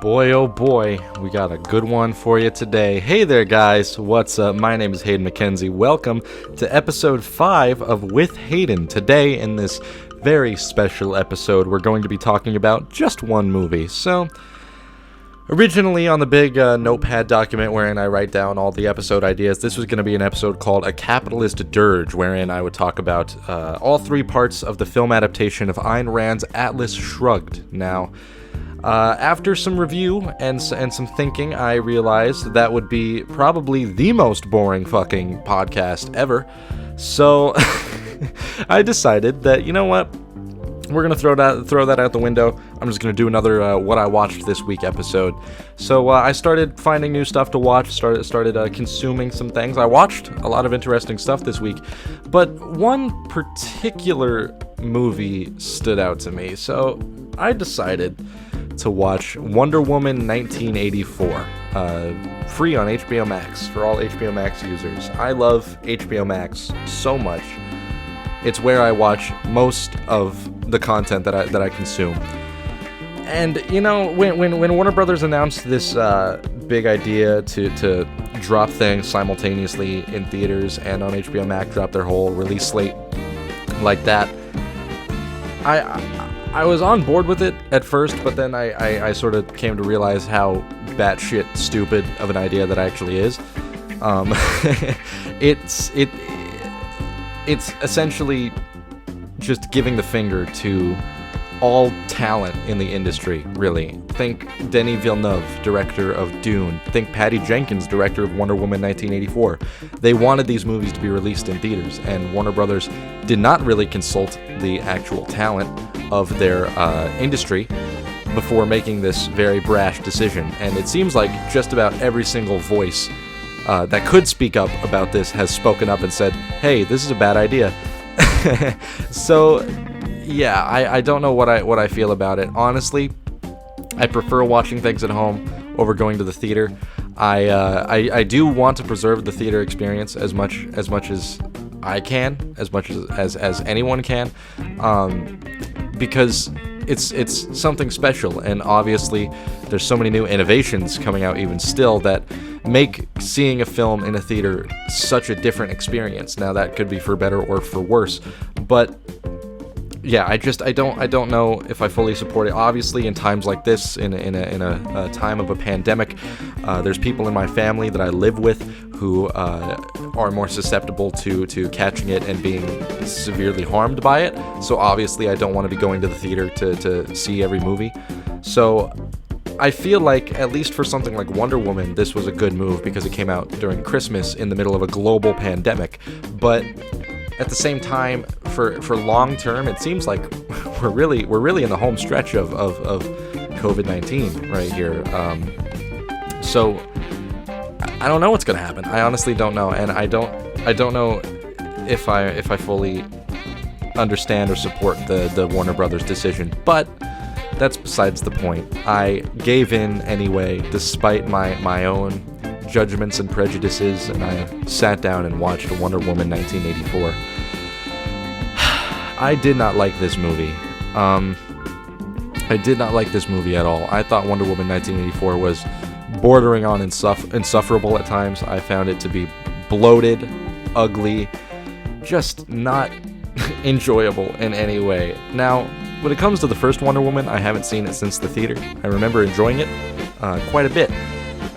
Boy, oh boy, we got a good one for you today. Hey there, guys. What's up? My name is Hayden McKenzie. Welcome to episode 5 of With Hayden. Today, in this very special episode, we're going to be talking about just one movie. So, originally on the big notepad document wherein I write down all the episode ideas, this was going to be an episode called A Capitalist Dirge, wherein I would talk about all 3 parts of the film adaptation of Ayn Rand's Atlas Shrugged. Now, after some review and some thinking, I realized that would be probably the most boring fucking podcast ever. So I decided that, you know what? We're going to throw that out the window. I'm just going to do another What I Watched This Week episode. So I started finding new stuff to watch, started consuming some things. I watched a lot of interesting stuff this week, but one particular movie stood out to me. So I decided to watch Wonder Woman 1984, free on HBO Max for all HBO Max users. I love HBO Max so much. It's where I watch most of the content that I consume. And you know, when Warner Brothers announced this big idea to drop things simultaneously in theaters and on HBO Max, drop their whole release slate like that, I was on board with it at first, but then I sort of came to realize how batshit stupid of an idea that actually is. It's essentially just giving the finger to all talent in the industry, really. Think Denis Villeneuve, director of Dune. Think Patty Jenkins, director of Wonder Woman 1984. They wanted these movies to be released in theaters, and Warner Brothers did not really consult the actual talent of their industry before making this very brash decision. And it seems like just about every single voice that could speak up about this has spoken up and said, hey, this is a bad idea. So yeah, I don't know what I feel about it. Honestly, I prefer watching things at home over going to the theater. I do want to preserve the theater experience as much as I can, as much as anyone can, because it's something special, and obviously there's so many new innovations coming out even still that make seeing a film in a theater such a different experience. Now that could be for better or for worse, but yeah, I don't know if I fully support it. Obviously, in times like this, in a time of a pandemic, there's people in my family that I live with who are more susceptible to catching it and being severely harmed by it. So obviously, I don't want to be going to the theater to see every movie. So I feel like, at least for something like Wonder Woman, this was a good move because it came out during Christmas in the middle of a global pandemic. But at the same time, for long term, it seems like we're really in the home stretch of COVID-19 right here. So I don't know what's gonna happen. I honestly don't know, and I don't know if I fully understand or support the Warner Brothers decision. But that's besides the point. I gave in anyway, despite my own judgments and prejudices, and I sat down and watched Wonder Woman 1984. I did not like this movie. I did not like this movie at all. I thought Wonder Woman 1984 was bordering on insufferable at times. I found it to be bloated, ugly, just not enjoyable in any way. Now, when it comes to the first Wonder Woman, I haven't seen it since the theater. I remember enjoying it quite a bit,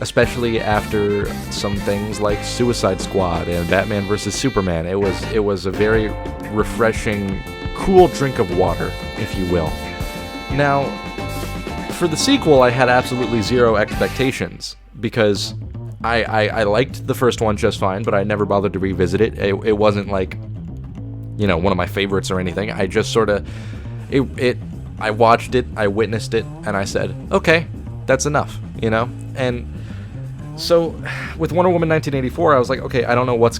especially after some things like Suicide Squad and Batman vs. Superman. It was a very refreshing, cool drink of water, if you will. Now, for the sequel, I had absolutely zero expectations, because I liked the first one just fine, but I never bothered to revisit it. It wasn't like, you know, one of my favorites or anything. I just sort of, I watched it, I witnessed it, and I said, okay, that's enough, you know? And so, with Wonder Woman 1984, I was like, okay, I don't know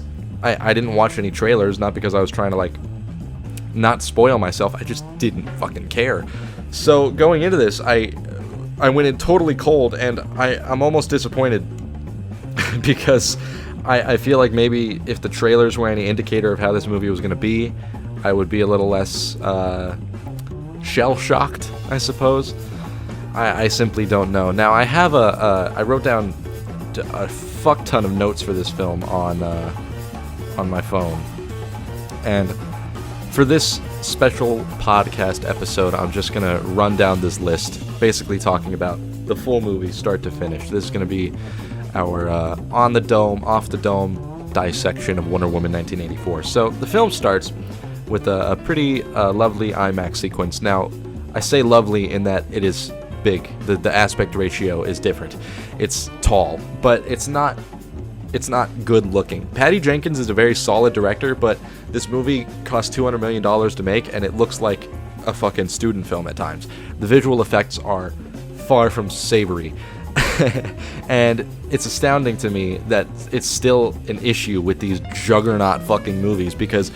I didn't watch any trailers, not because I was trying to, like, not spoil myself, I just didn't fucking care. So, going into this, I went in totally cold, and I'm almost disappointed, because I feel like maybe if the trailers were any indicator of how this movie was going to be, I would be a little less shell-shocked, I suppose. I simply don't know. Now, I have I wrote down a fuck ton of notes for this film on my phone, and for this special podcast episode, I'm just gonna run down this list, basically talking about the full movie, start to finish. This is gonna be our on the dome, off the dome dissection of Wonder Woman 1984. So the film starts with a pretty lovely IMAX sequence. Now, I say lovely in that it is big. The aspect ratio is different. It's tall, but it's not good looking. Patty Jenkins is a very solid director, but this movie cost $200 million to make, and it looks like a fucking student film at times. The visual effects are far from savory. And it's astounding to me that it's still an issue with these juggernaut fucking movies, because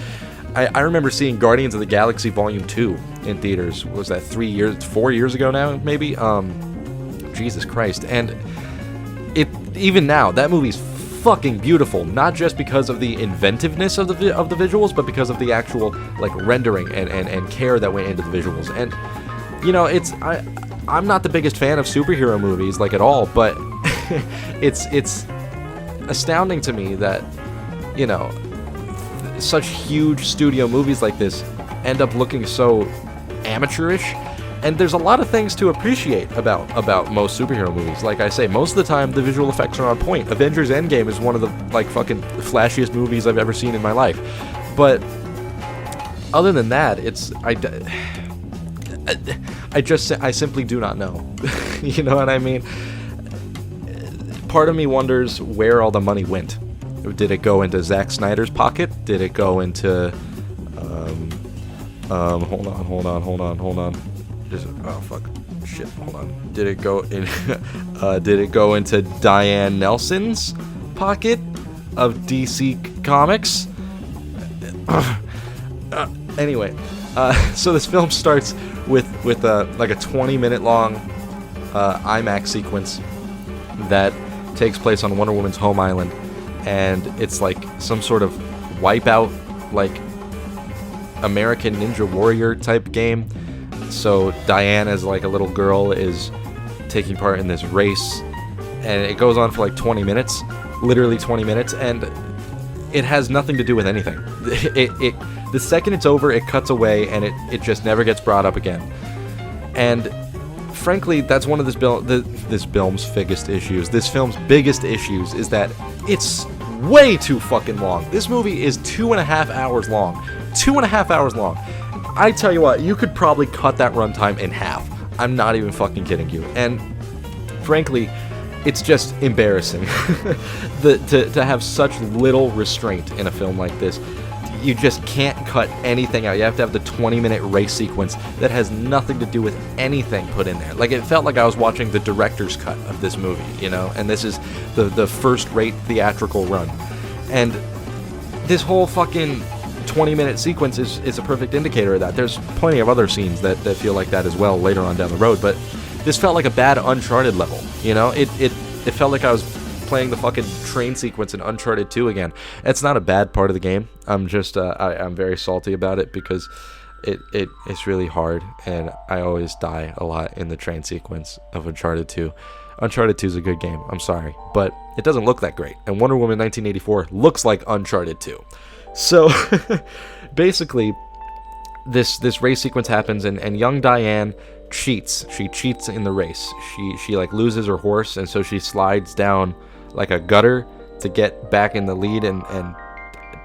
I remember seeing Guardians of the Galaxy Volume 2 in theaters. Was that 4 years ago now, maybe? Jesus Christ. And even now, that movie's fucking beautiful, not just because of the inventiveness of the visuals, but because of the actual like rendering and care that went into the visuals. And you know, I'm not the biggest fan of superhero movies, like, at all, but it's astounding to me that, you know, such huge studio movies like this end up looking so amateurish. And there's a lot of things to appreciate about most superhero movies. Like I say, most of the time the visual effects are on point. Avengers Endgame is one of the like fucking flashiest movies I've ever seen in my life. But other than that, I simply do not know. You know what I mean? Part of me wonders where all the money went. Did it go into Zack Snyder's pocket? Did it go into hold on. Oh fuck, shit, hold on. Did it go into Diane Nelson's pocket of DC Comics? Anyway, so this film starts with like a 20-minute long IMAX sequence that takes place on Wonder Woman's home island, and it's like some sort of Wipeout, like American Ninja Warrior type game. So Diane, as like a little girl, is taking part in this race, and it goes on for like 20 minutes, literally 20 minutes, and it has nothing to do with anything. The second it's over, it cuts away, and it just never gets brought up again. And frankly, that's one of this film's biggest issues. This film's biggest issues is that it's way too fucking long. This movie is 2.5 hours long. 2.5 hours long. I tell you what, you could probably cut that runtime in half. I'm not even fucking kidding you. And frankly, it's just embarrassing to have such little restraint in a film like this. You just can't cut anything out. You have to have the 20-minute race sequence that has nothing to do with anything put in there. Like, it felt like I was watching the director's cut of this movie, you know? And this is the first-rate theatrical run. And this whole fucking 20-minute sequence is a perfect indicator of that. There's plenty of other scenes that feel like that as well later on down the road, but this felt like a bad Uncharted level, you know? It felt like I was playing the fucking train sequence in Uncharted 2 again. It's not a bad part of the game. I'm just I'm very salty about it because it's really hard, and I always die a lot in the train sequence of Uncharted 2. Uncharted 2 is a good game, I'm sorry, but it doesn't look that great, and Wonder Woman 1984 looks like Uncharted 2. So basically, this race sequence happens, and young Diane cheats. She cheats in the race. She like loses her horse, and so she slides down like a gutter to get back in the lead, and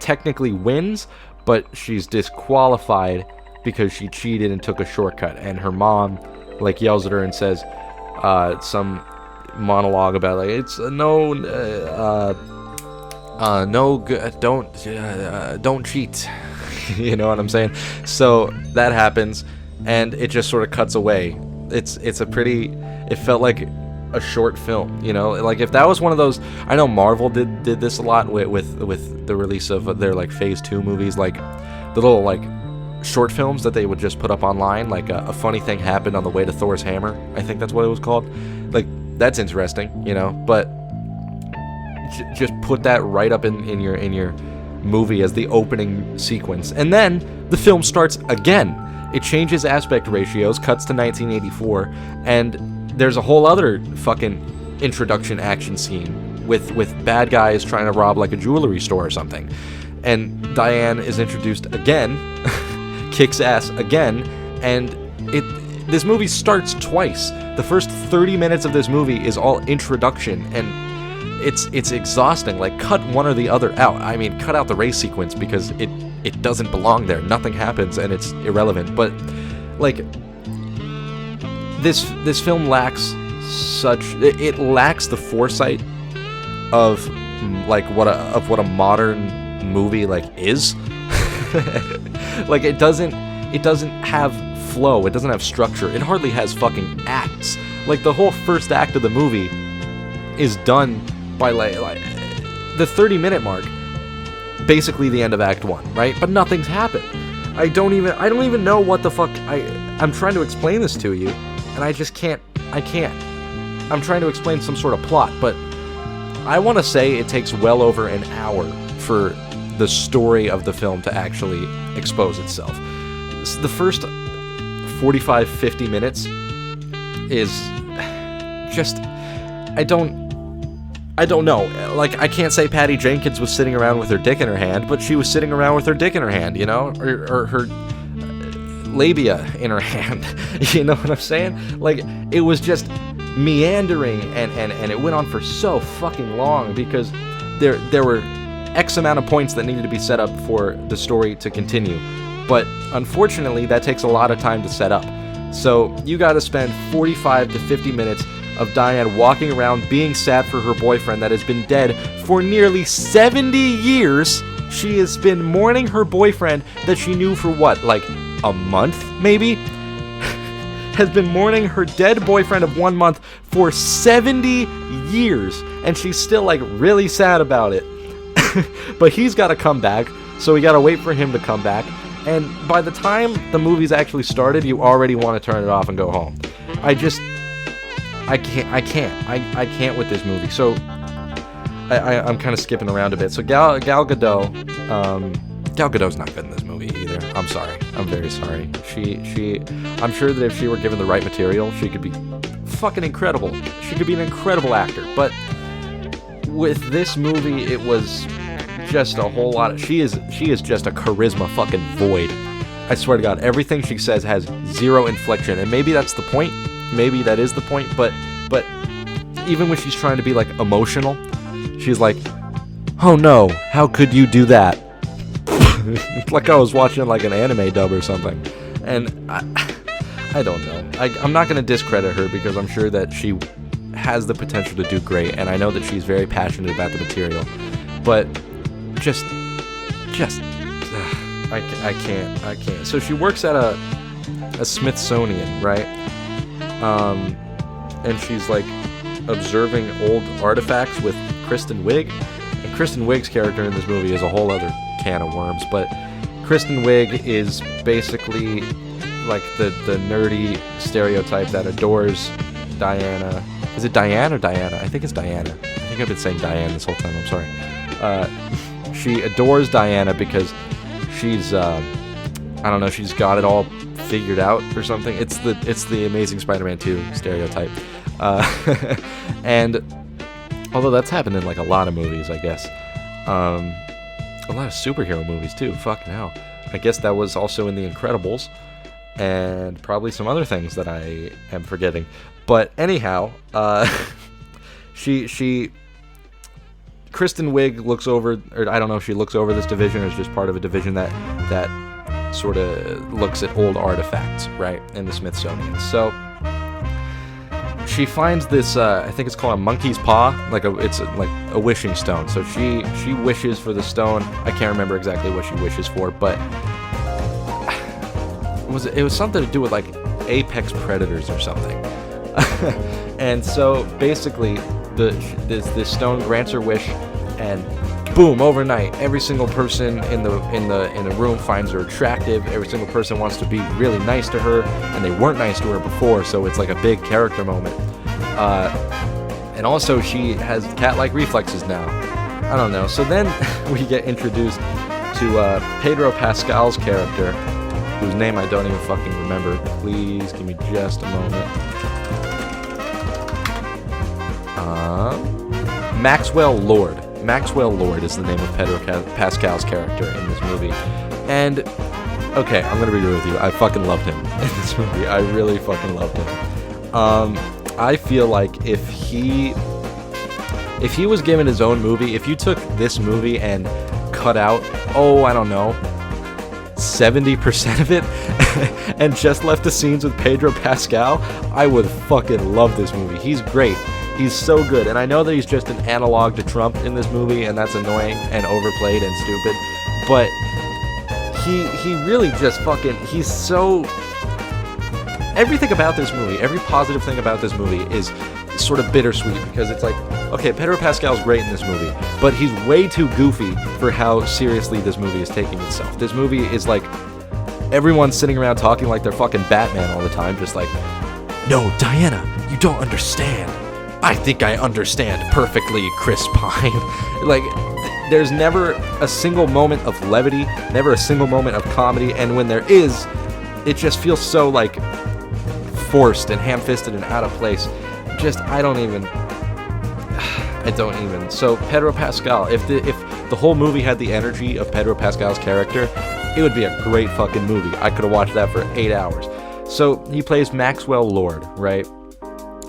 technically wins, but she's disqualified because she cheated and took a shortcut. And her mom like yells at her and says some monologue about like, it's don't cheat. You know what I'm saying? So that happens, and it just sort of cuts away. It felt like a short film, you know? Like, if that was one of those, I know Marvel did this a lot with the release of their like Phase 2 movies, like the little like short films that they would just put up online, like a funny thing happened on the way to Thor's hammer, I think that's what it was called. Like, that's interesting, you know? But just put that right up in your movie as the opening sequence, and then the film starts again. It changes aspect ratios, cuts to 1984, and there's a whole other fucking introduction action scene with bad guys trying to rob like a jewelry store or something. And Diane is introduced again, kicks ass again, and this movie starts twice. The first 30 minutes of this movie is all introduction, and it's exhausting. Like, cut one or the other out. I mean, cut out the race sequence because it doesn't belong there. Nothing happens and it's irrelevant. But like, this film lacks it lacks the foresight of what a modern movie like is. Like, it doesn't have flow, it doesn't have structure, it hardly has fucking acts. Like, the whole first act of the movie is done by like the 30-minute mark, basically the end of Act 1, right? But nothing's happened. I don't even know what the fuck I'm trying to explain this to you, and I can't. I'm trying to explain some sort of plot, but I want to say it takes well over an hour for the story of the film to actually expose itself. The first 45-50 minutes is just, I don't know. Like, I can't say Patty Jenkins was sitting around with her dick in her hand, but she was sitting around with her dick in her hand, you know, or her labia in her hand. You know what I'm saying? Like, it was just meandering, and it went on for so fucking long because there were X amount of points that needed to be set up for the story to continue. But unfortunately, that takes a lot of time to set up. So you gotta spend 45 to 50 minutes of Diane walking around being sad for her boyfriend that has been dead for nearly 70 years. She has been mourning her boyfriend that she knew for what, like a month, maybe? Has been mourning her dead boyfriend of 1 month for 70 years. And she's still, like, really sad about it. But he's gotta come back, so we gotta wait for him to come back. And by the time the movie's actually started, you already want to turn it off and go home. I can't with this movie. So I'm kind of skipping around a bit. So Gal Gadot Gadot's not good in this movie either. I'm sorry. I'm very sorry. I'm sure that if she were given the right material, she could be fucking incredible. She could be an incredible actor. But with this movie, it was just a whole lot of, she is just a charisma fucking void. I swear to God, everything she says has zero inflection, and maybe that's the point. Maybe that is the point, but even when she's trying to be like emotional, she's like, "Oh no, how could you do that?" Like I was watching like an anime dub or something. And I don't know. I'm not gonna discredit her because I'm sure that she has the potential to do great, and I know that she's very passionate about the material, but I can't. So she works at a Smithsonian, right? And she's like observing old artifacts with Kristen Wiig. And Kristen Wiig's character in this movie is a whole other can of worms, but Kristen Wiig is basically like the nerdy stereotype that adores Diana. Is it Diane or Diana? I think it's Diana. I think I've been saying Diane this whole time. I'm sorry. She adores Diana because she's, I don't know, she's got it all figured out or something. It's the Amazing Spider-Man 2 stereotype. And although that's happened in like a lot of movies, I guess. A lot of superhero movies too. Fucking hell. I guess that was also in The Incredibles. And probably some other things that I am forgetting. But anyhow, Kristen Wiig looks over, or I don't know if she looks over this division or is just part of a division that sort of looks at old artifacts, right, in the Smithsonian. So she finds this, I think it's called a monkey's paw, it's like a wishing stone. So she wishes for the stone. I can't remember exactly what she wishes for, but it was something to do with like apex predators or something. And so basically this stone grants her wish, and boom, overnight every single person in the room finds her attractive. Every single person wants to be really nice to her, and they weren't nice to her before, so it's like a big character moment. And also she has cat-like reflexes now. I don't know. So then we get introduced to Pedro Pascal's character, whose name I don't even fucking remember. Please give me just a moment. Maxwell Lord. Maxwell Lord is the name of Pedro Pascal's character in this movie. And, okay, I'm gonna be real with you. I fucking loved him in this movie. I really fucking loved him. I feel like if he was given his own movie, if you took this movie and cut out, I don't know, 70% of it and just left the scenes with Pedro Pascal, I would fucking love this movie. He's great. He's so good. And I know that he's just an analog to Trump in this movie, and that's annoying and overplayed and stupid, but he really just fucking, he's so... Everything about this movie, every positive thing about this movie is sort of bittersweet, because it's like, okay, Pedro Pascal's great in this movie, but he's way too goofy for how seriously this movie is taking itself. This movie is like, everyone's sitting around talking like they're fucking Batman all the time, just like, no, Diana, you don't understand. I think I understand perfectly, Chris Pine. Like, there's never a single moment of levity, never a single moment of comedy, and when there is, it just feels so, like, forced and ham-fisted and out of place. Just, I don't even. So Pedro Pascal, if the whole movie had the energy of Pedro Pascal's character, it would be a great fucking movie. I could have watched that for 8 hours. So he plays Maxwell Lord, right?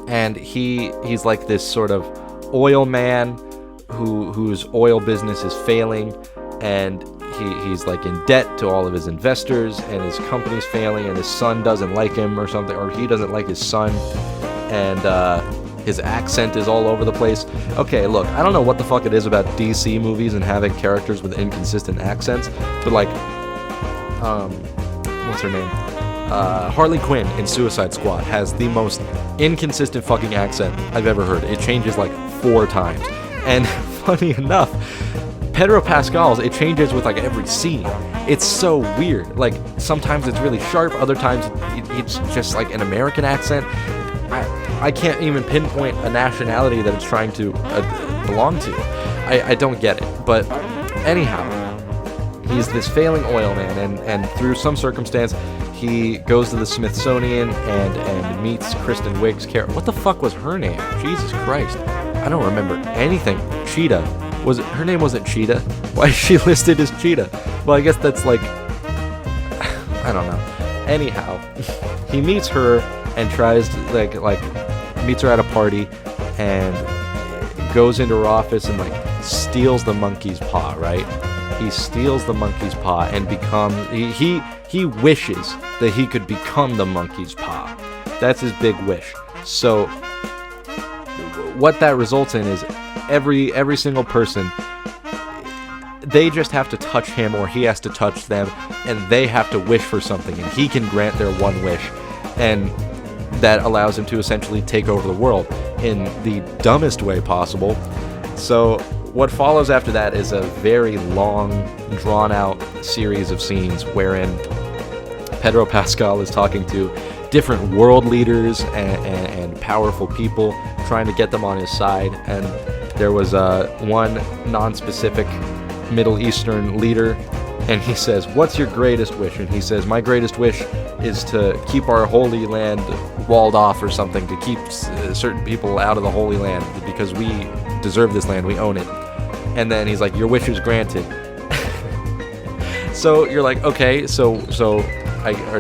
And he's like this sort of oil man whose oil business is failing, and he's like in debt to all of his investors, and his company's failing, and his son doesn't like him or something, or he doesn't like his son, and his accent is all over the place. Okay, look, I don't know what the fuck it is about DC movies and having characters with inconsistent accents, but like, what's her name? Harley Quinn in Suicide Squad has the most inconsistent fucking accent I've ever heard. It changes like 4 times. And funny enough, Pedro Pascal's, it changes with like every scene. It's so weird. Like, sometimes it's really sharp, other times it's just like an American accent. I can't even pinpoint a nationality that it's trying to belong to. I don't get it. But anyhow, he's this failing oil man, and through some circumstance, he goes to the Smithsonian and meets Kristen Wiig's character. What the fuck was her name? Jesus Christ. I don't remember anything. Cheetah. Her name wasn't Cheetah? Why is she listed as Cheetah? Well, I guess that's like... I don't know. Anyhow, he meets her and tries to, like, meets her at a party and goes into her office and, like, steals the monkey's paw, right? He steals the monkey's paw and becomes... He wishes that he could become the monkey's paw. That's his big wish. So, what that results in is every single person, they just have to touch him, or he has to touch them, and they have to wish for something, and he can grant their one wish, and that allows him to essentially take over the world in the dumbest way possible. So what follows after that is a very long, drawn-out series of scenes wherein Pedro Pascal is talking to different world leaders and powerful people, trying to get them on his side. And there was one non-specific Middle Eastern leader, and he says, "What's your greatest wish?" And he says, "My greatest wish is to keep our holy land walled off or something, to keep certain people out of the Holy Land because we deserve this land, we own it." And then he's like, "Your wish is granted." So you're like, okay, so are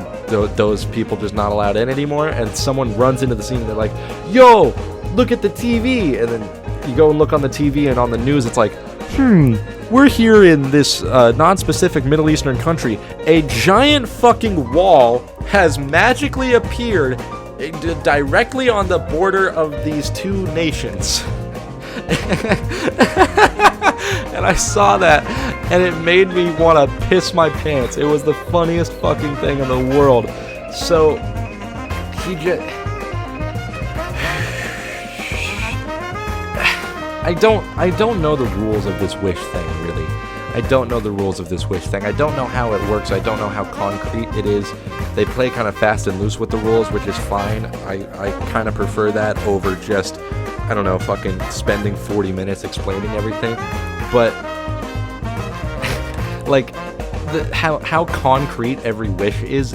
those people just not allowed in anymore? And someone runs into the scene and they're like, "Yo, look at the TV!" And then you go and look on the TV, and on the news it's like, we're here in this non-specific Middle Eastern country. A giant fucking wall has magically appeared directly on the border of these two nations. And I saw that, and it made me want to piss my pants. It was the funniest fucking thing in the world. So, he just... I don't know the rules of this wish thing, really. I don't know the rules of this wish thing. I don't know how it works. I don't know how concrete it is. They play kind of fast and loose with the rules, which is fine. I kind of prefer that over just, I don't know, fucking spending 40 minutes explaining everything. But, like, how concrete every wish is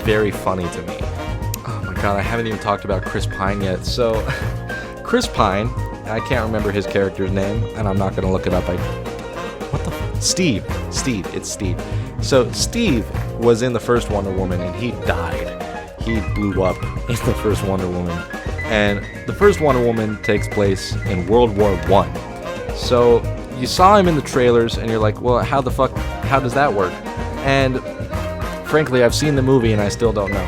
very funny to me. Oh my god, I haven't even talked about Chris Pine yet. So... Chris Pine, I can't remember his character's name, and I'm not gonna look it up. Steve. It's Steve. So Steve was in the first Wonder Woman, and he died. He blew up in the first Wonder Woman. And the first Wonder Woman takes place in World War I. So you saw him in the trailers, and you're like, well, how does that work? And frankly, I've seen the movie, and I still don't know.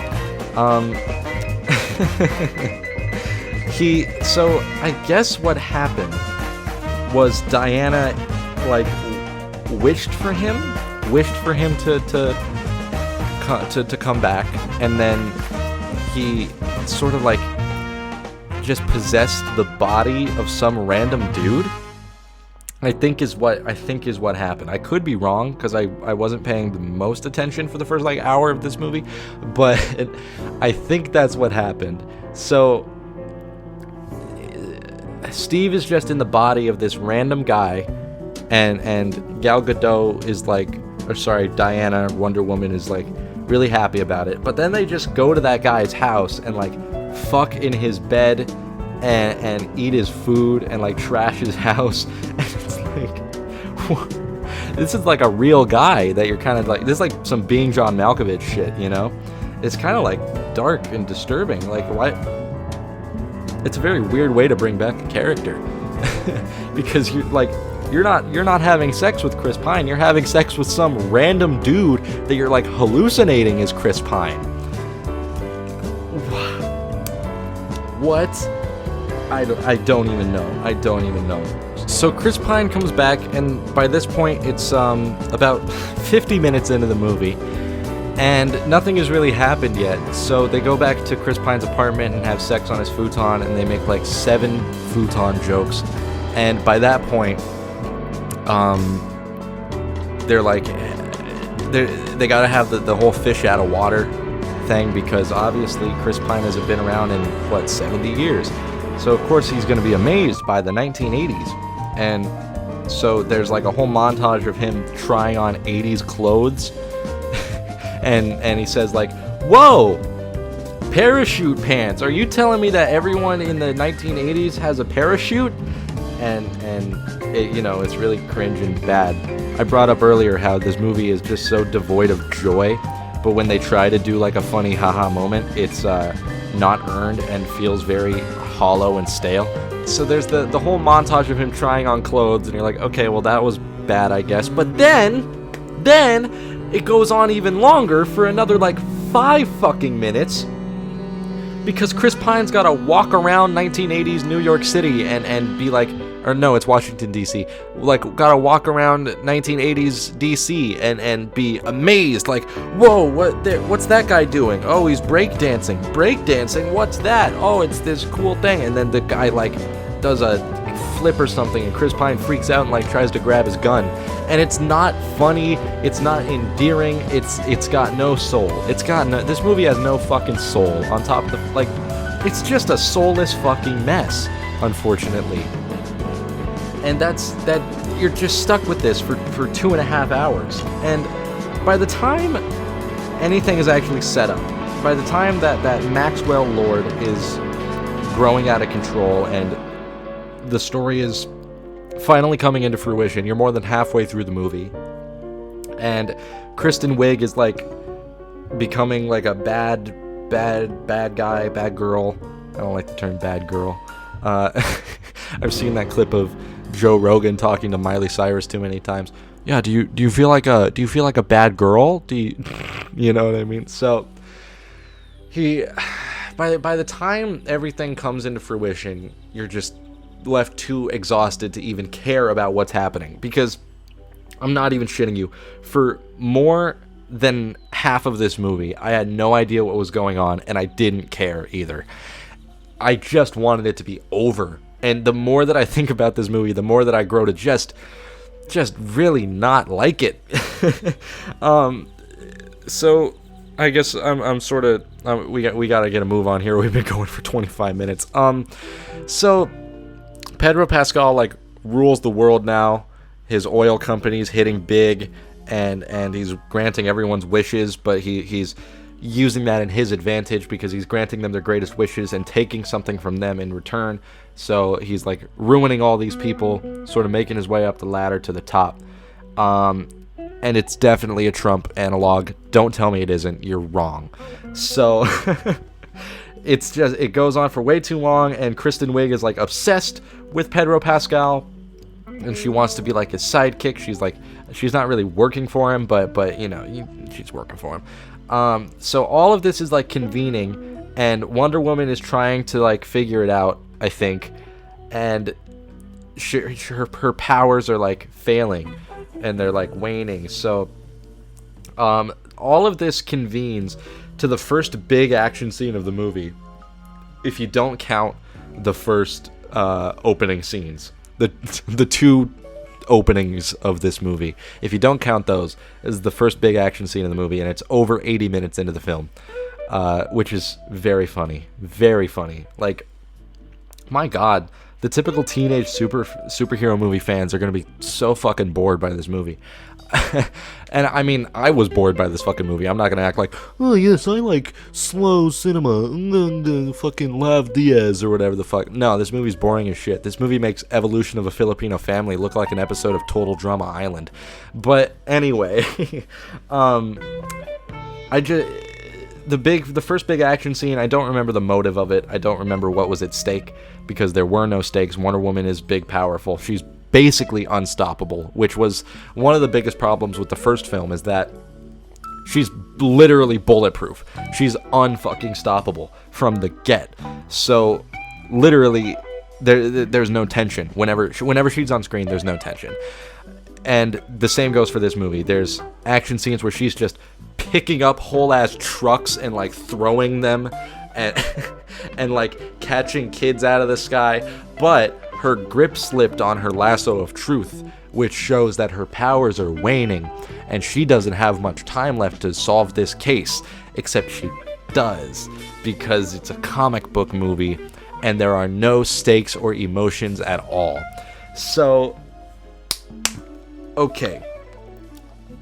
So I guess what happened was Diana, like, wished for him to come back, and then he sort of like just possessed the body of some random dude. I think is what happened. I could be wrong because I wasn't paying the most attention for the first like hour of this movie, but I think that's what happened. So Steve is just in the body of this random guy, and Gal Gadot is like, or sorry, Diana, Wonder Woman, is like really happy about it. But then they just go to that guy's house and like fuck in his bed and eat his food and like trash his house. And it's like, this is like a real guy that you're kind of like, this is like some Being John Malkovich shit, you know? It's kind of like dark and disturbing. Like, what? It's a very weird way to bring back a character. Because you're not having sex with Chris Pine, you're having sex with some random dude that you're like hallucinating is Chris Pine. What? I don't even know. So Chris Pine comes back, and by this point it's about 50 minutes into the movie, and nothing has really happened yet. So they go back to Chris Pine's apartment and have sex on his futon, and they make like 7 futon jokes. And by that point, they're like, they gotta have the whole fish out of water thing, because obviously Chris Pine hasn't been around in 70 years. So of course he's gonna be amazed by the 1980s. And so there's like a whole montage of him trying on 80s clothes. and he says like, whoa, parachute pants. Are you telling me that everyone in the 1980s has a parachute? And it, you know, it's really cringe and bad. I brought up earlier how this movie is just so devoid of joy, but when they try to do like a funny haha moment, it's not earned and feels very hollow and stale. So there's the whole montage of him trying on clothes, and you're like, okay, well that was bad, I guess. But then it goes on even longer for another like 5 fucking minutes, because Chris Pine's gotta walk around 1980s New York City and be like, or no, it's Washington, D.C. Like, gotta walk around 1980s D.C. and be amazed, like, whoa, what's that guy doing? Oh, he's breakdancing. Breakdancing? What's that? Oh, it's this cool thing. And then the guy, like, does a flip or something, and Chris Pine freaks out and, like, tries to grab his gun. And it's not funny, it's not endearing, it's got no soul. This movie has no fucking soul. On top of the, like, it's just a soulless fucking mess, unfortunately. And that you're just stuck with this for 2.5 hours. And by the time anything is actually set up, by the time that Maxwell Lord is growing out of control and the story is finally coming into fruition, you're more than halfway through the movie. And Kristen Wiig is like becoming like a bad guy, bad girl. I don't like the term bad girl. I've seen that clip of Joe Rogan talking to Miley Cyrus too many times. Yeah, do you feel like a bad girl? You know what I mean? So by the time everything comes into fruition, you're just left too exhausted to even care about what's happening, because I'm not even shitting you, for more than half of this movie I had no idea what was going on, and I didn't care either. I just wanted it to be over. And the more that I think about this movie, the more that I grow to just really not like it. So I guess I'm sort of we got to get a move on here. We've been going for 25 minutes. So Pedro Pascal like rules the world now. His oil company's hitting big, and he's granting everyone's wishes, but he's using that in his advantage, because he's granting them their greatest wishes and taking something from them in return. So he's like ruining all these people, sort of making his way up the ladder to the top. And it's definitely a Trump analog. Don't tell me it isn't. You're wrong. So it goes on for way too long, and Kristen Wiig is like obsessed with Pedro Pascal, and she wants to be like his sidekick. She's not really working for him, but she's working for him. So all of this is like convening, and Wonder Woman is trying to like figure it out, I think, and her powers are like failing, and they're like waning. So all of this convenes to the first big action scene of the movie, if you don't count the first opening scenes, the two openings of this movie. If you don't count those, this is the first big action scene in the movie, and it's over 80 minutes into the film, which is very funny. Very funny. Like, my God, the typical teenage superhero movie fans are going to be so fucking bored by this movie. And I mean, I was bored by this fucking movie. I'm not going to act like, oh yes, I like slow cinema, fucking Lav Diaz or whatever the fuck. No, this movie's boring as shit. This movie makes Evolution of a Filipino Family look like an episode of Total Drama Island. But anyway, the first big action scene, I don't remember the motive of it. I don't remember what was at stake, because there were no stakes. Wonder Woman is big, powerful. She's basically unstoppable, which was one of the biggest problems with the first film, is that she's literally bulletproof. She's unfucking stoppable from the get. So literally there's no tension. Whenever she's on screen, there's no tension. And the same goes for this movie. There's action scenes where she's just picking up whole ass trucks and like throwing them and like catching kids out of the sky, but her grip slipped on her lasso of truth, which shows that her powers are waning, and she doesn't have much time left to solve this case, except she does, because it's a comic book movie and there are no stakes or emotions at all. So, okay.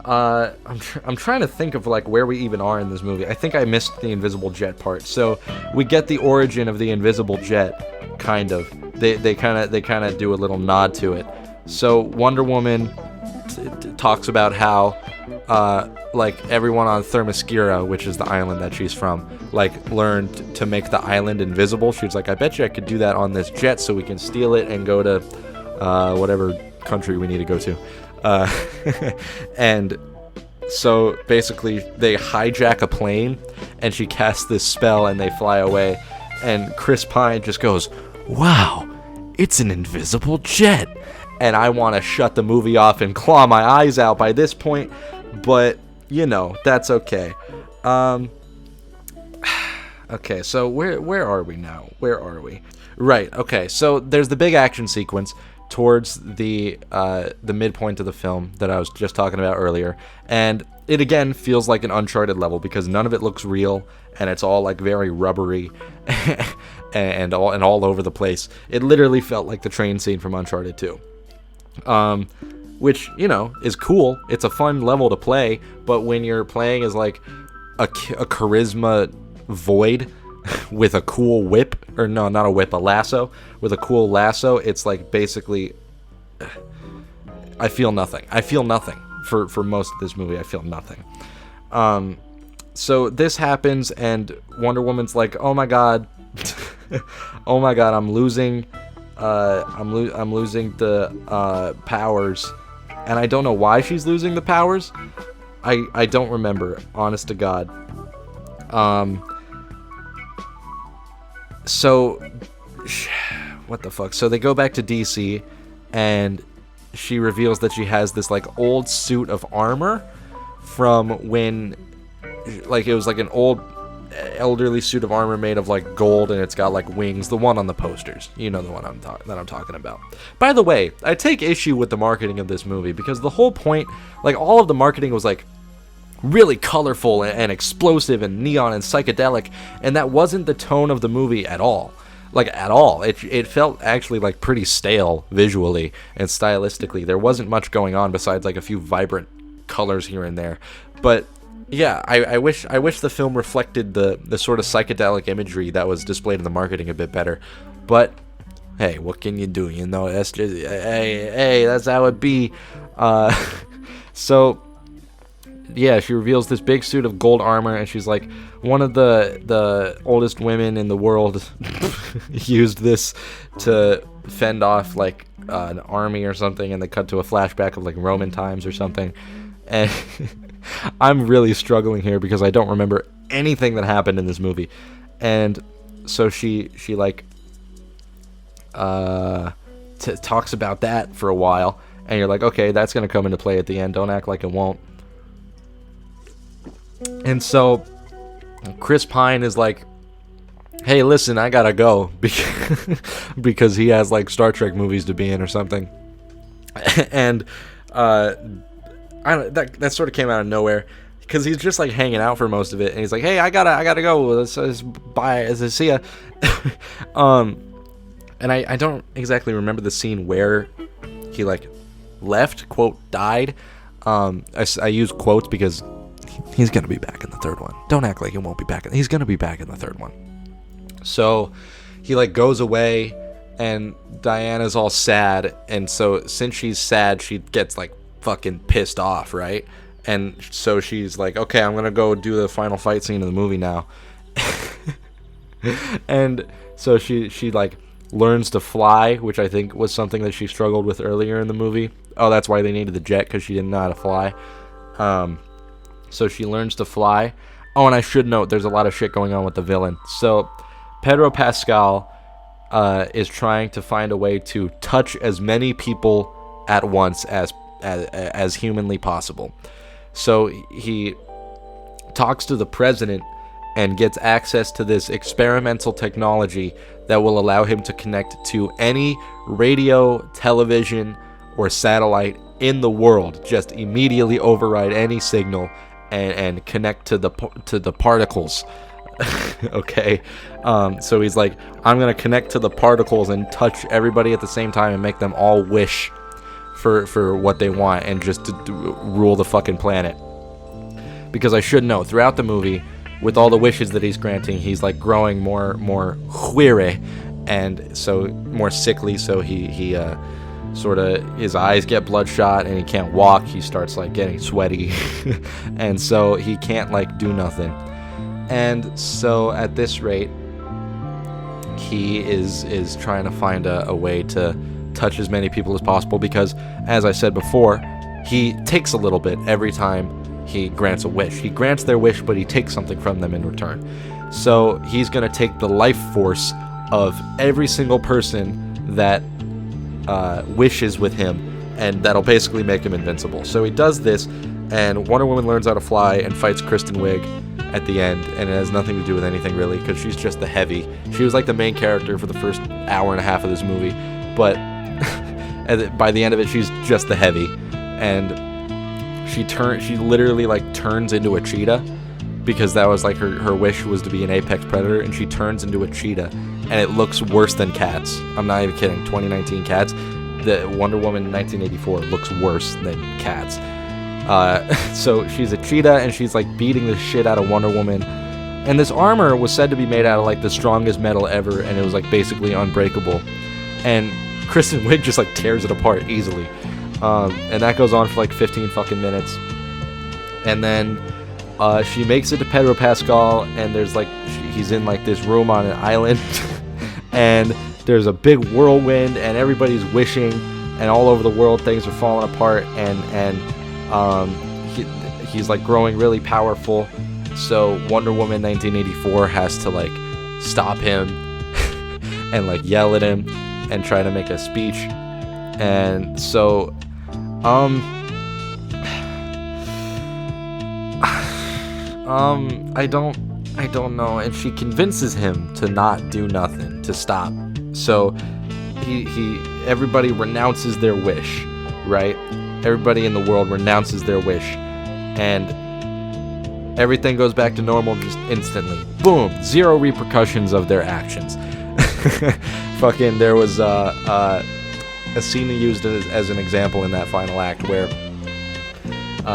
I'm trying to think of like where we even are in this movie. I think I missed the invisible jet part. So we get the origin of the invisible jet, kind of. They kind of do a little nod to it. So Wonder Woman talks about how like everyone on Themyscira, which is the island that she's from, like learned to make the island invisible. She was like, I bet you I could do that on this jet, so we can steal it and go to whatever country we need to go to. And so basically they hijack a plane, and she casts this spell and they fly away, and Chris Pine just goes, wow, it's an invisible jet. And I want to shut the movie off and claw my eyes out by this point, but that's okay. Okay, so where are we now? Where are we? Right, okay, so there's the big action sequence towards the midpoint of the film that I was just talking about earlier, and it again feels like an Uncharted level, because none of it looks real, and it's all like very rubbery and all over the place. It literally felt like the train scene from Uncharted 2, which is cool. It's a fun level to play, but when you're playing as like a charisma void with a cool whip, or no, not a whip, a lasso, with a cool lasso, it's like basically, I feel nothing for most of this movie. I feel nothing. So this happens, and Wonder Woman's like, oh my god, I'm losing the powers, and I don't know why she's losing the powers. I don't remember, honest to God. So, what the fuck? So they go back to DC, and she reveals that she has this like old suit of armor from when, like, it was like an old elderly suit of armor made of like gold, and it's got like wings. The one on the posters, the one that I'm talking about. By the way, I take issue with the marketing of this movie, because the whole point, like all of the marketing was like really colorful and explosive and neon and psychedelic, and that wasn't the tone of the movie at all. Like, at all. It felt actually like pretty stale visually and stylistically. There wasn't much going on besides like a few vibrant colors here and there. But yeah, I wish the film reflected the sort of psychedelic imagery that was displayed in the marketing a bit better. But hey, what can you do? You know, that's just, hey, that's how it be. So, yeah, she reveals this big suit of gold armor, and she's like, one of the oldest women in the world used this to fend off, like, an army or something, and they cut to a flashback of, like, Roman times or something. And I'm really struggling here because I don't remember anything that happened in this movie. And so she like, talks about that for a while, and you're like, okay, that's going to come into play at the end. Don't act like it won't. And so Chris Pine is like, hey, listen, I gotta go, because he has, like, Star Trek movies to be in or something. And that sort of came out of nowhere, because he's just, like, hanging out for most of it, and he's like, hey, I gotta go, let's bye, see ya. And I don't exactly remember the scene where he, like, left, quote, died. I use quotes because he's gonna be back in the third one. Don't act like he won't be back. He's gonna be back in the third one. So he, like, goes away, and Diana's all sad, and so since she's sad, she gets, like, fucking pissed off, right? And so she's like, okay, I'm gonna go do the final fight scene of the movie now. And so she like learns to fly, which I think was something that she struggled with earlier in the movie. Oh, that's why they needed the jet, because she didn't know how to fly. So she learns to fly. Oh, and I should note, there's a lot of shit going on with the villain. So Pedro Pascal is trying to find a way to touch as many people at once as humanly possible. So he talks to the president and gets access to this experimental technology that will allow him to connect to any radio, television, or satellite in the world. Just immediately override any signal and connect to the particles. Okay, so he's like, I'm gonna connect to the particles and touch everybody at the same time and make them all wish for what they want, and just to rule the fucking planet. Because I should know, throughout the movie, with all the wishes that he's granting, he's, like, growing more huire, and so more sickly. So he sort of, his eyes get bloodshot, and he can't walk. He starts, like, getting sweaty, and so he can't, like, do nothing. And so at this rate, he is trying to find a way to touch as many people as possible, because, as I said before, he takes a little bit every time he grants a wish. He grants their wish, but he takes something from them in return. So he's going to take the life force of every single person that wishes with him, and that'll basically make him invincible. So he does this, and Wonder Woman learns how to fly and fights Kristen Wiig at the end, and it has nothing to do with anything really, because she's just the heavy. She was like the main character for the first hour and a half of this movie, but by the end of it, she's just the heavy. And she literally, like, turns into a cheetah, because that was, like, her wish was to be an apex predator, and she turns into a cheetah, and it looks worse than Cats. I'm not even kidding. 2019 Cats, the Wonder Woman 1984 looks worse than Cats. So she's a cheetah, and she's, like, beating the shit out of Wonder Woman, and this armor was said to be made out of, like, the strongest metal ever, and it was, like, basically unbreakable, and Kristen Wiig just, like, tears it apart easily. And that goes on for, like, 15 fucking minutes. And then she makes it to Pedro Pascal, and there's, like, he's in, like, this room on an island, and there's a big whirlwind, and everybody's wishing, and all over the world things are falling apart, and he's, like, growing really powerful. So Wonder Woman 1984 has to, like, stop him and, like, yell at him and try to make a speech. And so I don't know, and she convinces him to not do nothing, to stop. So everybody renounces their wish, right? Everybody in the world renounces their wish, and everything goes back to normal just instantly. Boom, zero repercussions of their actions. Fucking, there was a scene used as an example in that final act where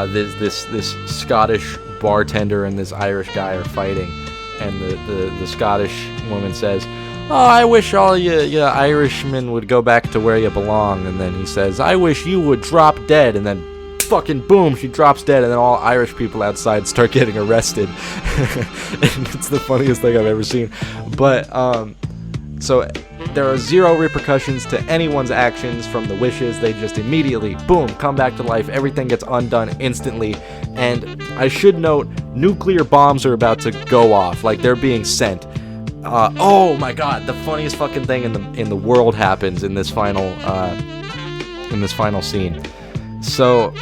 this Scottish bartender and this Irish guy are fighting, and the Scottish woman says, oh, I wish all you Irishmen would go back to where you belong. And then he says, I wish you would drop dead. And then fucking boom, she drops dead, and then all Irish people outside start getting arrested. And it's the funniest thing I've ever seen. But so there are zero repercussions to anyone's actions from the wishes. They just immediately, boom, come back to life. Everything gets undone instantly. And I should note, nuclear bombs are about to go off. Like, they're being sent. Oh my god, the funniest fucking thing in the world happens in this final scene. So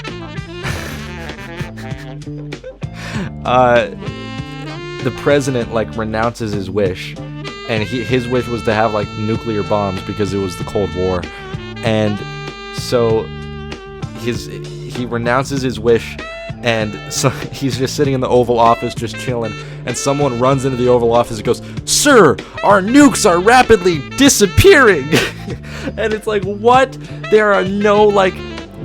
the president like renounces his wish, and his wish was to have like nuclear bombs because it was the Cold War, and so he renounces his wish, and so he's just sitting in the Oval Office just chilling, and someone runs into the Oval Office and goes, "Sir, our nukes are rapidly disappearing." And it's like, what? There are no like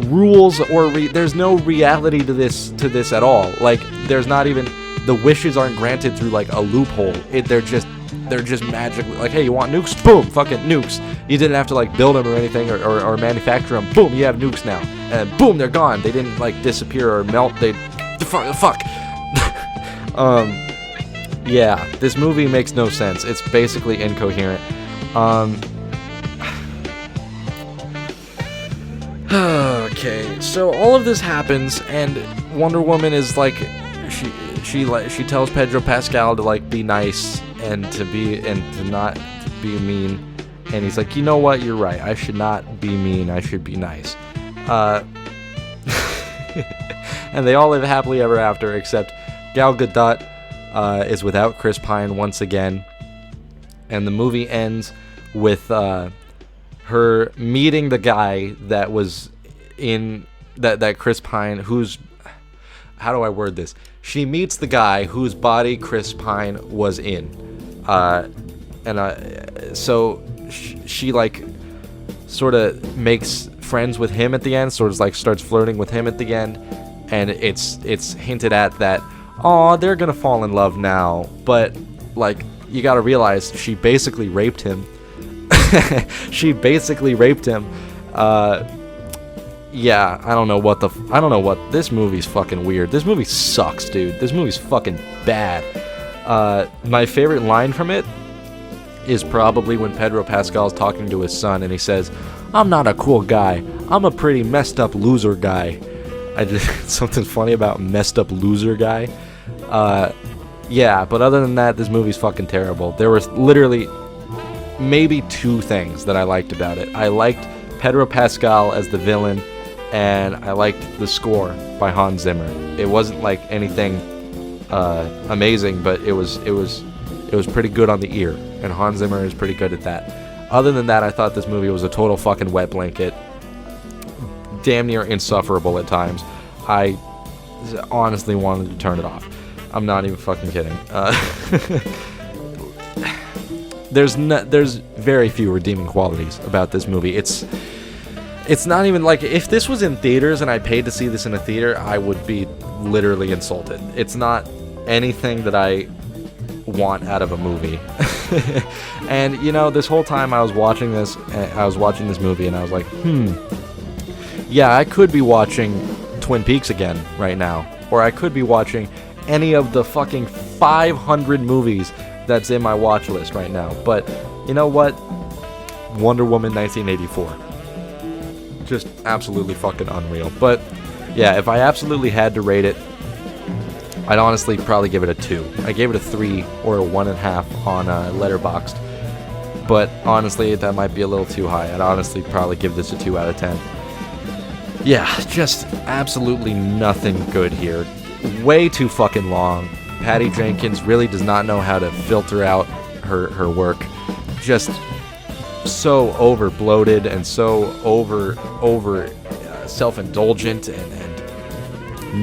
rules or there's no reality to this at all. Like, there's not even, the wishes aren't granted through like a loophole. They're just magically like, hey, you want nukes? Boom, fucking nukes. You didn't have to like build them or anything or manufacture them. Boom, you have nukes now, and boom, they're gone. They didn't like disappear or melt. They fuck. Yeah, this movie makes no sense. It's basically incoherent. Okay, so all of this happens, and Wonder Woman is like, she tells Pedro Pascal to like be nice and to not to be mean, and he's like, you know what, you're right, I should not be mean, I should be nice. And they all live happily ever after, except Gal Gadot is without Chris Pine once again, and the movie ends with her meeting the guy that was in that Chris Pine, who's, how do I word this? She meets the guy whose body Chris Pine was in, so she like sort of makes friends with him at the end, sort of like starts flirting with him at the end, and it's hinted at that, oh, they're gonna fall in love now, but like, you gotta realize she basically raped him. She basically raped him. Yeah, I don't know what, this movie's fucking weird. This movie sucks, dude. This movie's fucking bad. My favorite line from it is probably when Pedro Pascal's talking to his son and he says, I'm not a cool guy, I'm a pretty messed up loser guy. Something funny about messed up loser guy. Yeah, but other than that, this movie's fucking terrible. There was literally maybe two things that I liked about it. I liked Pedro Pascal as the villain, and I liked the score by Hans Zimmer. It wasn't like anything amazing, but it was pretty good on the ear, and Hans Zimmer is pretty good at that. Other than that, I thought this movie was a total fucking wet blanket, damn near insufferable at times. I honestly wanted to turn it off. I'm not even fucking kidding. There's very few redeeming qualities about this movie. It's not even like, if this was in theaters and I paid to see this in a theater, I would be literally insulted. It's not anything that I want out of a movie. And you know, this whole time I was watching this movie, and I was like, yeah, I could be watching Twin Peaks again right now, or I could be watching any of the fucking 500 movies that's in my watch list right now. But you know what? Wonder Woman 1984. Just absolutely fucking unreal. But yeah, if I absolutely had to rate it, I'd honestly probably give it a 2. I gave it a 3 or a 1.5 on Letterboxd. But honestly, that might be a little too high. I'd honestly probably give this a 2 out of 10. Yeah, just absolutely nothing good here. Way too fucking long. Patty Jenkins really does not know how to filter out her work. Just so over bloated and so over self-indulgent and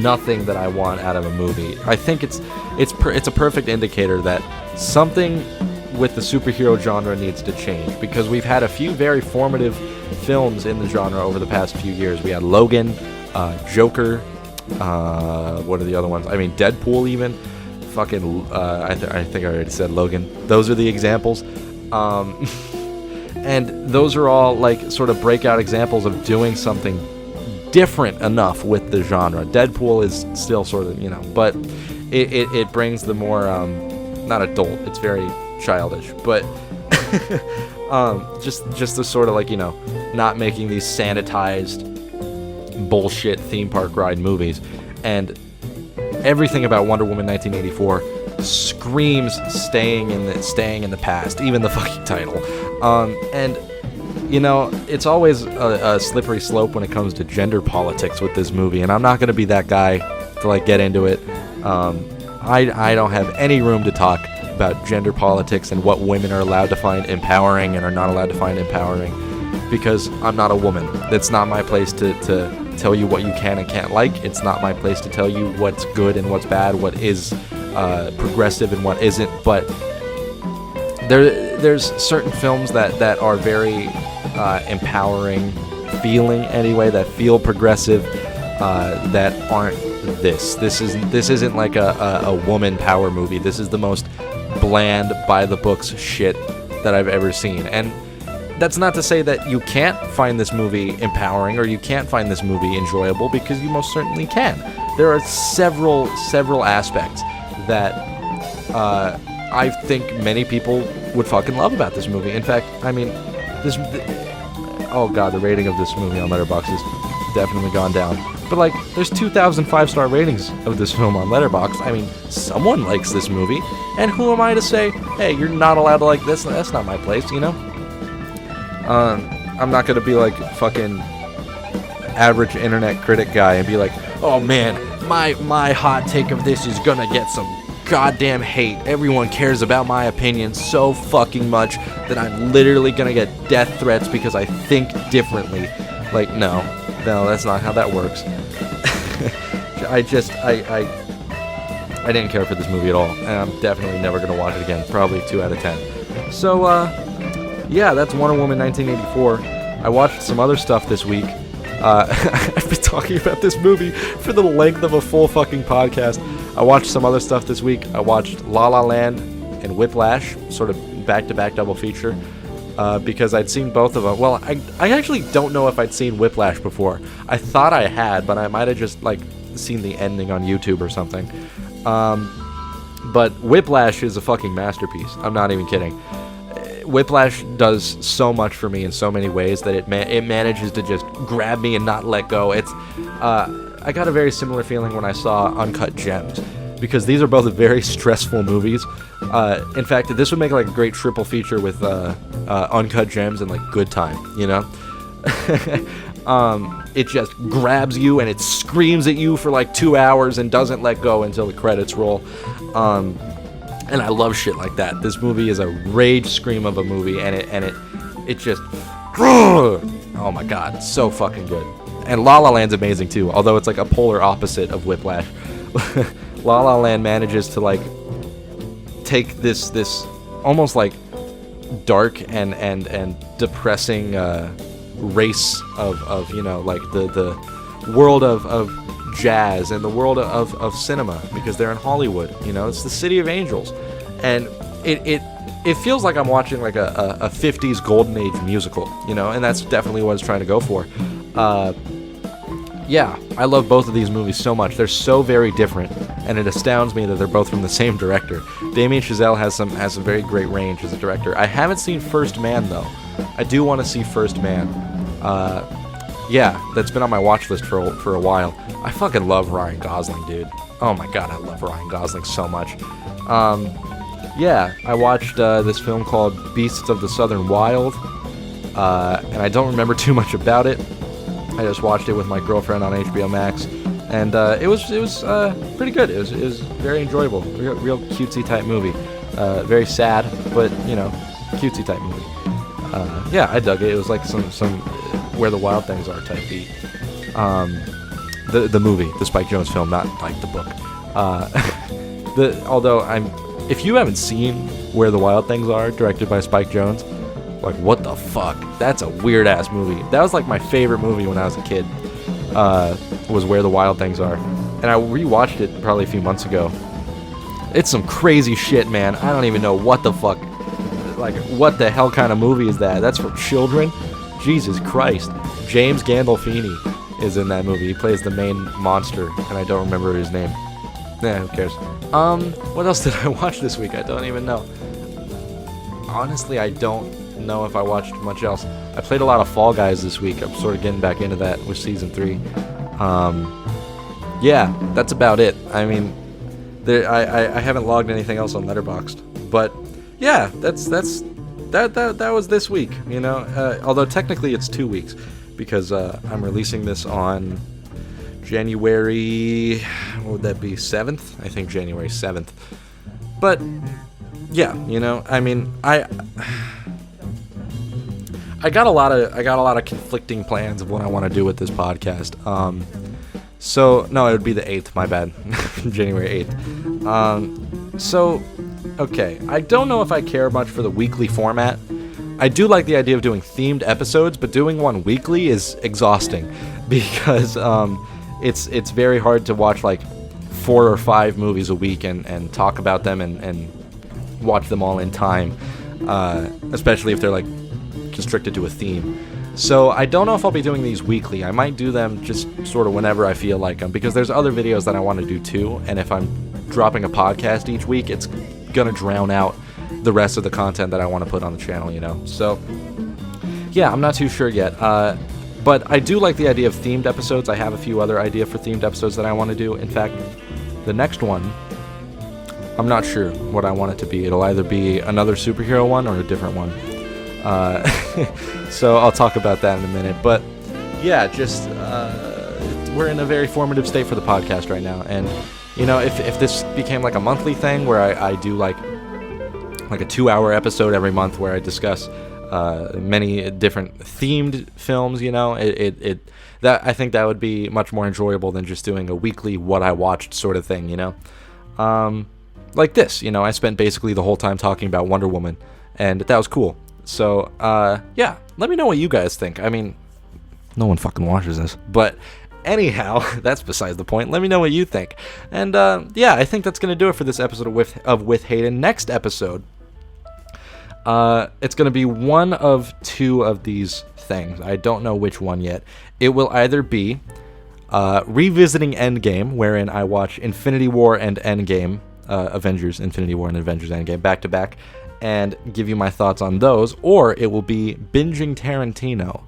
nothing that I want out of a movie. I think it's a perfect indicator that something with the superhero genre needs to change, because we've had a few very formative films in the genre over the past few years. We had Logan, Joker, what are the other ones? I mean, Deadpool even. Fucking, I think I already said Logan. Those are the examples. And those are all like sort of breakout examples of doing something different enough with the genre. Deadpool is still sort of, but it brings the more, not adult, it's very childish, but just the sort of like, not making these sanitized bullshit theme park ride movies. And everything about Wonder Woman 1984 screams staying in the past, even the fucking title. And it's always a slippery slope when it comes to gender politics with this movie, and I'm not going to be that guy to like get into it. I don't have any room to talk about gender politics and what women are allowed to find empowering and are not allowed to find empowering, because I'm not a woman. That's not my place to tell you what you can and can't like. It's not my place to tell you what's good and what's bad, what is progressive and what isn't. But there's certain films that are very empowering feeling anyway, that feel progressive, that aren't this. This isn't like a woman power movie. This is the most bland, by the books shit that I've ever seen. And that's not to say that you can't find this movie empowering or you can't find this movie enjoyable, because you most certainly can. There are several aspects that I think many people would fucking love about this movie. In fact, I mean, oh god, the rating of this movie on Letterboxd has definitely gone down. But like, there's 2,000 5-star ratings of this film on Letterboxd. I mean, someone likes this movie, and who am I to say, hey, you're not allowed to like this? That's not my place, I'm not gonna be like fucking average internet critic guy and be like, oh man, my hot take of this is gonna get some goddamn hate. Everyone cares about my opinion so fucking much that I'm literally gonna get death threats because I think differently. Like, no, that's not how that works. I didn't care for this movie at all, and I'm definitely never gonna watch it again. Probably 2 out of 10. So, yeah, that's Wonder Woman 1984. I watched some other stuff this week. I've been talking about this movie for the length of a full fucking podcast. I watched some other stuff this week. I watched La La Land and Whiplash, sort of back-to-back double feature, because I'd seen both of them. Well, I actually don't know if I'd seen Whiplash before. I thought I had, but I might have just, like, seen the ending on YouTube or something. But Whiplash is a fucking masterpiece. I'm not even kidding. Whiplash does so much for me in so many ways that it manages to just grab me and not let go. It's I got a very similar feeling when I saw Uncut Gems, because these are both very stressful movies. In fact, this would make like a great triple feature with Uncut Gems and like Good Time, It just grabs you and it screams at you for like 2 hours and doesn't let go until the credits roll. And I love shit like that. This movie is a rage scream of a movie, and it just, oh my god, so fucking good. And La La Land's amazing too, although it's like a polar opposite of Whiplash. La La Land manages to like take this almost like dark and depressing race of like the world of jazz and the world of cinema, because they're in Hollywood. It's the city of angels, and it feels like I'm watching like a 50s golden age musical, and that's definitely what it's trying to go for. Yeah, I love both of these movies so much. They're so very different, and it astounds me that they're both from the same director. Damien Chazelle has some very great range as a director. I haven't seen First Man though. I do want to see First Man. Yeah, that's been on my watch list for a while. I fucking love Ryan Gosling, dude. Oh my god, I love Ryan Gosling so much. Yeah, I watched this film called Beasts of the Southern Wild, and I don't remember too much about it. I just watched it with my girlfriend on HBO Max, and it was pretty good. It was very enjoyable, real cutesy type movie. Very sad, but cutesy type movie. Yeah, I dug it. It was like some Where the Wild Things Are type beat. The movie, the Spike Jonze film, not like the book. If you haven't seen Where the Wild Things Are, directed by Spike Jonze, like, what the fuck? That's a weird ass movie. That was like my favorite movie when I was a kid. Was Where the Wild Things Are, and I rewatched it probably a few months ago. It's some crazy shit, man. I don't even know what the fuck. Like, what the hell kind of movie is that? That's for children? Jesus Christ. James Gandolfini is in that movie. He plays the main monster, and I don't remember his name. Who cares? What else did I watch this week? I don't even know. Honestly, I don't know if I watched much else. I played a lot of Fall Guys this week. I'm sort of getting back into that with Season 3. Yeah, that's about it. I mean, I haven't logged anything else on Letterboxd. But, yeah, that was this week, you know? Although technically it's 2 weeks, because I'm releasing this on January, what would that be, 7th? I think January 7th. But, yeah, you know, I mean, I got a lot of conflicting plans of what I want to do with this podcast. So, no, it would be the 8th, my bad. January 8th. So, okay, I don't know if I care much for the weekly format. I do like the idea of doing themed episodes, but doing one weekly is exhausting because it's very hard to watch like 4 or 5 movies a week and talk about them and watch them all in time, especially if they're like constricted to a theme. So I don't know if I'll be doing these weekly. I might do them just sort of whenever I feel like them, because there's other videos that I want to do too, and if I'm dropping a podcast each week, it's gonna drown out the rest of the content that I want to put on the channel, you know? So, yeah, I'm not too sure yet. But I do like the idea of themed episodes. I have a few other ideas for themed episodes that I want to do. In fact, the next one, I'm not sure what I want it to be. It'll either be another superhero one or a different one. So I'll talk about that in a minute. But, yeah, just we're in a very formative state for the podcast right now. And, you know, if this became like a monthly thing where I do like a 2-hour episode every month where I discuss many different themed films, you know, that I think that would be much more enjoyable than just doing a weekly what I watched sort of thing, you know. Like this, you know, I spent basically the whole time talking about Wonder Woman, and that was cool. So, yeah, let me know what you guys think. I mean, no one fucking watches this, but anyhow, that's besides the point. Let me know what you think. And, yeah, I think that's going to do it for this episode of With Hayden. Next episode, it's going to be one of 2 of these things. I don't know which one yet. It will either be revisiting Endgame, wherein I watch Infinity War and Endgame, Avengers Infinity War and Avengers Endgame back to back, and give you my thoughts on those, or it will be binging Tarantino,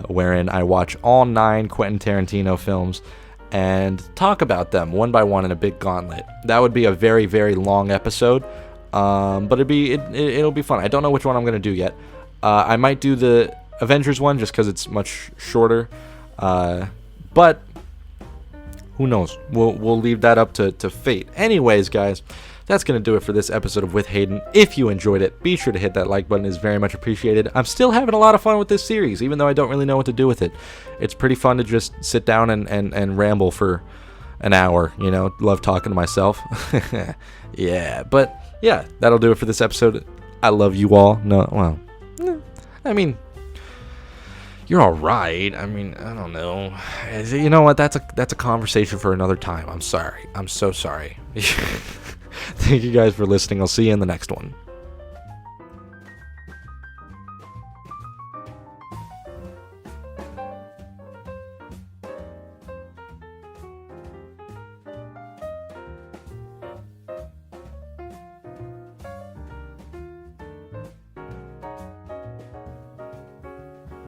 wherein I watch all 9 Quentin Tarantino films and talk about them one by one in a big gauntlet. That would be a very, very long episode, but it'll be fun. I don't know which one I'm going to do yet. I might do the Avengers one just because it's much shorter, but who knows? We'll leave that up to fate. Anyways, guys, that's going to do it for this episode of With Hayden. If you enjoyed it, be sure to hit that like button. It's very much appreciated. I'm still having a lot of fun with this series, even though I don't really know what to do with it. It's pretty fun to just sit down and ramble for an hour, you know. Love talking to myself. Yeah, but yeah, that'll do it for this episode. I love you all. No, well, I mean, you're all right. I mean, I don't know. You know what? That's a conversation for another time. I'm sorry. I'm so sorry. Thank you guys for listening. I'll see you in the next one.